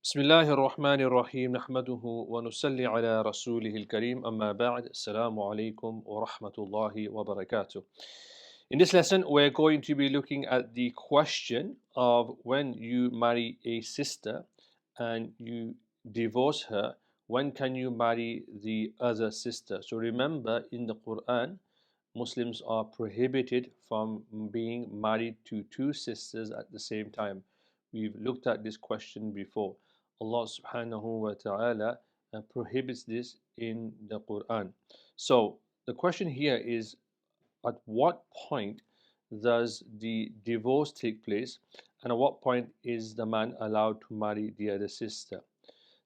بسم الله الرحمن الرحيم نحمده ونصلي على رسوله الكريم أما بعد السلام عليكم ورحمة الله وبركاته. In this lesson we're going to be looking at the question of when you marry a sister and you divorce her, when can you marry the other sister? So remember, in the Quran Muslims are prohibited from being married to two sisters at the same time. We've looked at this question before. Allah subhanahu wa ta'ala prohibits this in the Quran. So the question here is, at what point does the divorce take place, and at what point is the man allowed to marry the other sister?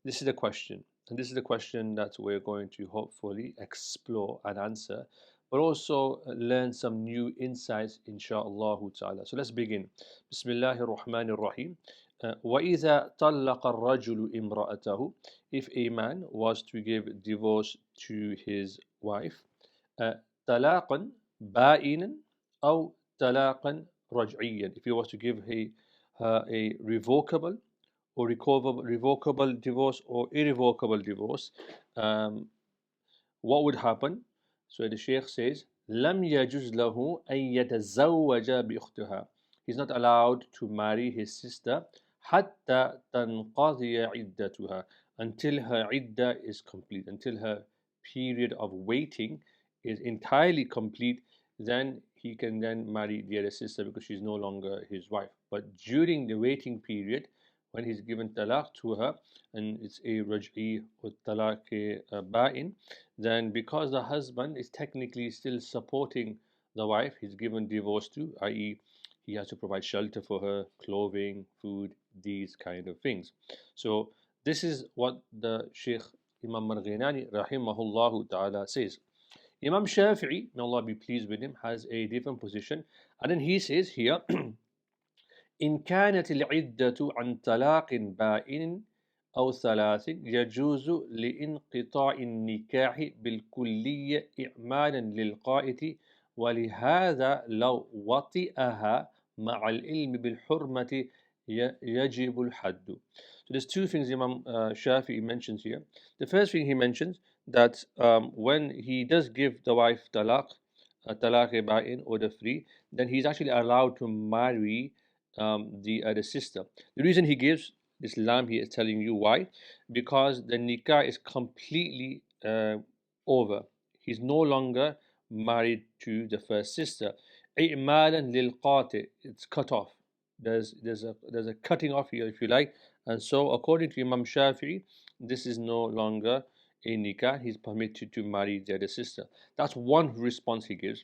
This is the question, and this is the question that we're going to hopefully explore and answer, but also learn some new insights, inshallah ta'ala. So let's begin. Bismillahir Rahmanir Rahim. وَإِذَا طَلَّقَ الرَّجُلُ إِمْرَأَتَهُ. If a man was to give divorce to his wife, طلاقا بائنا أو طلاقا رجعيا. If he was to give her a revocable or revocable divorce or irrevocable divorce, what would happen? So the Sheikh says, لم يجوز له أن يتزوج بأختها. He's not allowed to marry his sister حتى تنقضي عدتها, until her iddah is complete, until her period of waiting is entirely complete. Then he can then marry the other sister because she's no longer his wife. But during the waiting period, when he's given talaq to her, and it's a raj'i or talaq ba'in, then because the husband is technically still supporting the wife he's given divorce to, i.e., he has to provide shelter for her, clothing, food, these kind of things. So this is what the Sheikh Imam Marghinani rahimahullah ta'ala says. Imam Shafi'i, may Allah be pleased with him, has a different position, and then he says here, إن كانت العدة عن طلاق بائن أو ثلاث يجوز لانقطاع النكاح بالكلية إعمالا للقائد، ولهذا لو وطئها مع العلم بالحرمة يجب الحد. So there's two things Imam Shafi'i mentions here. The first thing he mentions that when he does give the wife talaq, talaq ba'in or the free, then he's actually allowed to marry the other sister. The reason he gives this lamb, he is telling you why, because the nikah is completely over. He's no longer married to the first sister. إِعْمَالًا لِلْقَاطِعِ, it's cut off. There's a cutting off here, if you like. And so according to Imam Shafi'i, this is no longer a nikah. He's permitted to marry the other sister. That's one response he gives.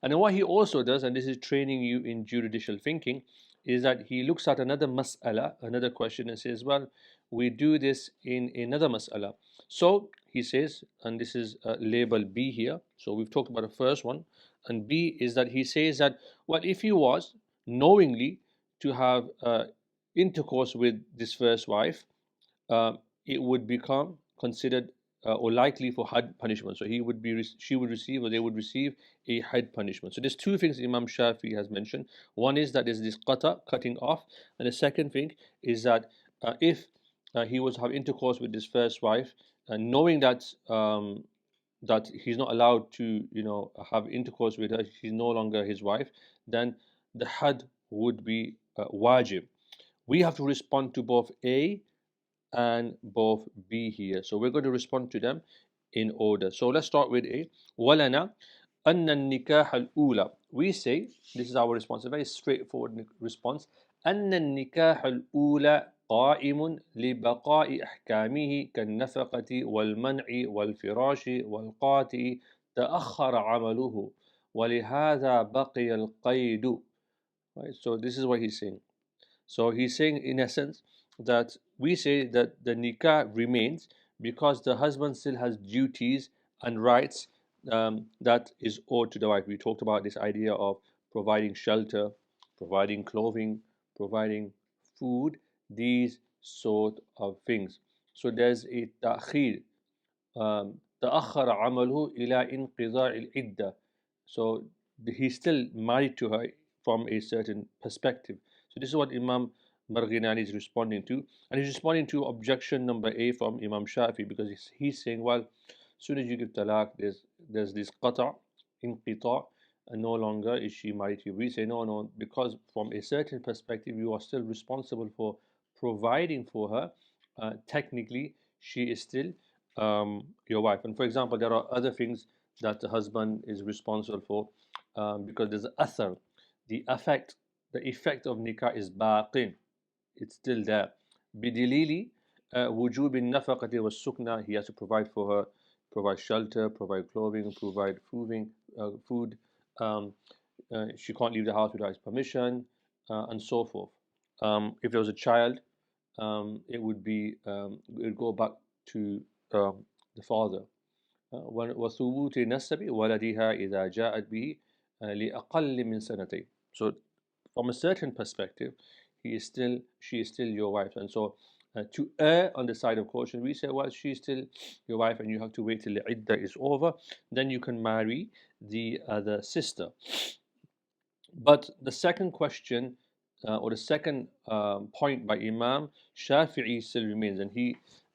And then what he also does, and this is training you in judicial thinking, is that he looks at another mas'ala, another question, and says, well, we do this in another mas'ala. So he says, and this is label B here. So we've talked about the first one, and B is that he says that, well, if he was knowingly to have intercourse with this first wife, it would become considered or likely for had punishment. So she would receive, or they would receive a had punishment. So there's two things Imam Shafi has mentioned. One is that there's this cutting off, and the second thing is that if he was to have intercourse with his first wife, knowing that he's not allowed to, have intercourse with her, she's no longer his wife, then the had would be wajib. We have to respond to both A and both B here. So we're going to respond to them in order. So let's start with A. وَلَنَا أَنَّ النِّكَاحَ الْأُولَى. We say, this is our response, a very straightforward response. أَنَّ النِّكَاحَ الْأُولَى قائم لبقاء أحكامه كالنفقة والمنع والفراش والقاطع تأخر عمله ولهذا بقي القيد. Right? So this is what he's saying. So he's saying, in essence, that we say that the nikah remains because the husband still has duties and rights that is owed to the wife. We talked about this idea of providing shelter, providing clothing, providing food, these sort of things. So there's a ta'khir. تأخر عمله إلى انقضاء العدة. So he's still married to her from a certain perspective. So this is what Imam Marghinani is responding to, and he's responding to objection number A from Imam Shafi, because he's saying, well, as soon as you give talaq, there's this qata, inqita, and no longer is she married to you. We say no, no, because from a certain perspective, you are still responsible for providing for her. Technically, she is still your wife. And for example, there are other things that the husband is responsible for, because there's athar, the effect of nikah is baqin, it's still there. بدليل وجوب النفقة والسكنة, he has to provide for her, provide shelter, provide clothing, provide food. Um, she can't leave the house without his permission, and so forth. If there was a child, it would go back to the father. وثبوت نسب ولدها إذا جاءت به لأقل من سنتين. So from a certain perspective, she is still your wife, and so to err on the side of caution, we say, well, she's still your wife, and you have to wait till the iddah is over, then you can marry the other sister. But the second question, or the second point by Imam Shafi'i still remains, and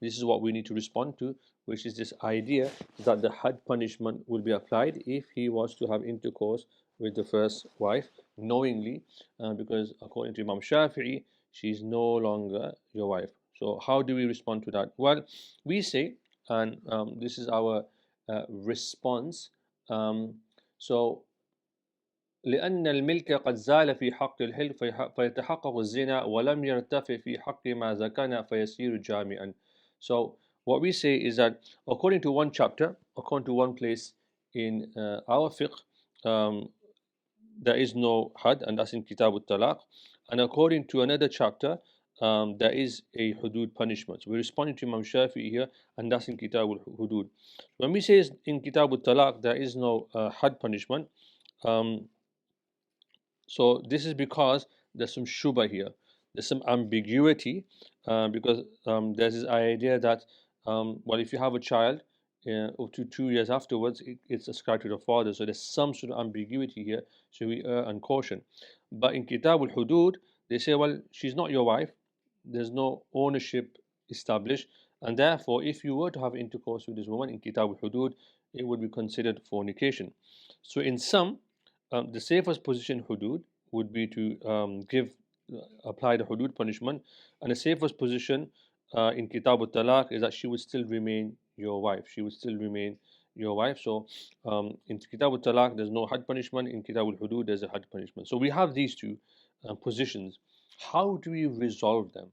this is what we need to respond to, which is this idea that the had punishment will be applied if he was to have intercourse with the first wife knowingly, because according to Imam Shafi'i, she is no longer your wife. So how do we respond to that? Well, we say, and this is our response. So لأن الملك قد زال في حق الحلف فيتحقق الزنا ولم يرتفع في حق ما ذكرنا فيصير جامعا. So what we say is that according to one chapter, according to one place in our fiqh, um, there is no had, and that's in Kitab al-Talaq. And according to another chapter, there is a hudud punishment. So we're responding to Imam Shafi here, and that's in Kitab al-Hudud. When we say in Kitab al-Talaq there is no had punishment, um, so this is because there's some shubha here. There's some ambiguity, because there's this idea that, well, if you have a child, up to 2 years afterwards, it's ascribed to the father. So there's some sort of ambiguity here. So we err on caution. But in Kitab al-Hudud, they say, well, she's not your wife. There's no ownership established. And therefore, if you were to have intercourse with this woman in Kitab al-Hudud, it would be considered fornication. So in sum, the safest position hudud would be to apply the hudud punishment, and the safest position in Kitab al-Talaq is that she would still remain your wife. She would still remain your wife. So in Kitab al-Talaq there's no had punishment. In Kitab al-Hudud there's a had punishment. So we have these two positions. How do we resolve them?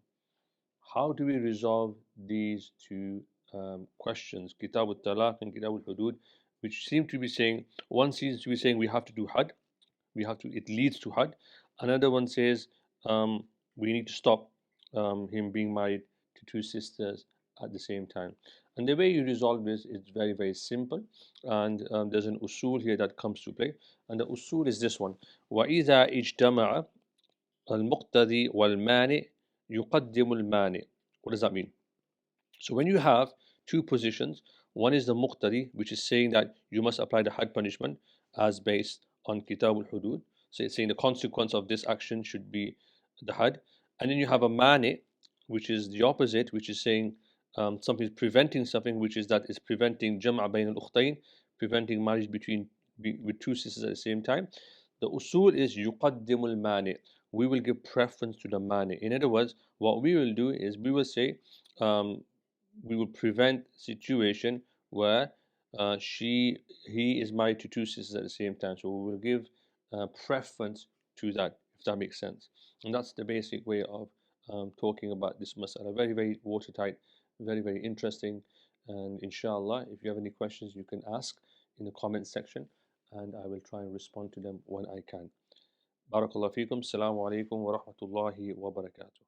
How do we resolve these two questions, Kitab al-Talaq and Kitab al-Hudud, which seem to be saying, one seems to be saying we have to do had, it leads to had. Another one says we need to stop him being married to two sisters at the same time. And the way you resolve this is very, very simple. And there's an usul here that comes to play. And the usul is this one. وَإِذَا اجْتَمَعَ الْمُقْتَدِي وَالْمَانِعِ يُقَدِّمُ الْمَانِعِ. What does that mean? So when you have two positions, one is the muqtadi, which is saying that you must apply the had punishment as based on Kitab al-Hudud. So it's saying the consequence of this action should be the had. And then you have a mani, which is the opposite, which is saying something is preventing something, which is that it's preventing jam'a bayn al-ukhtayn, preventing marriage with two sisters at the same time. The usul is yuqaddimul mani. We will give preference to the mani. In other words, what we will do is we will say, um, we will prevent situation where he is married to two sisters at the same time. So we will give preference to that, if that makes sense. And that's the basic way of talking about this masala. Very, very watertight, very, very interesting. And inshallah, if you have any questions, you can ask in the comment section, and I will try and respond to them when I can. Barakallahu feekum. Assalamu alaikum wa rahmatullahi wa barakatuh.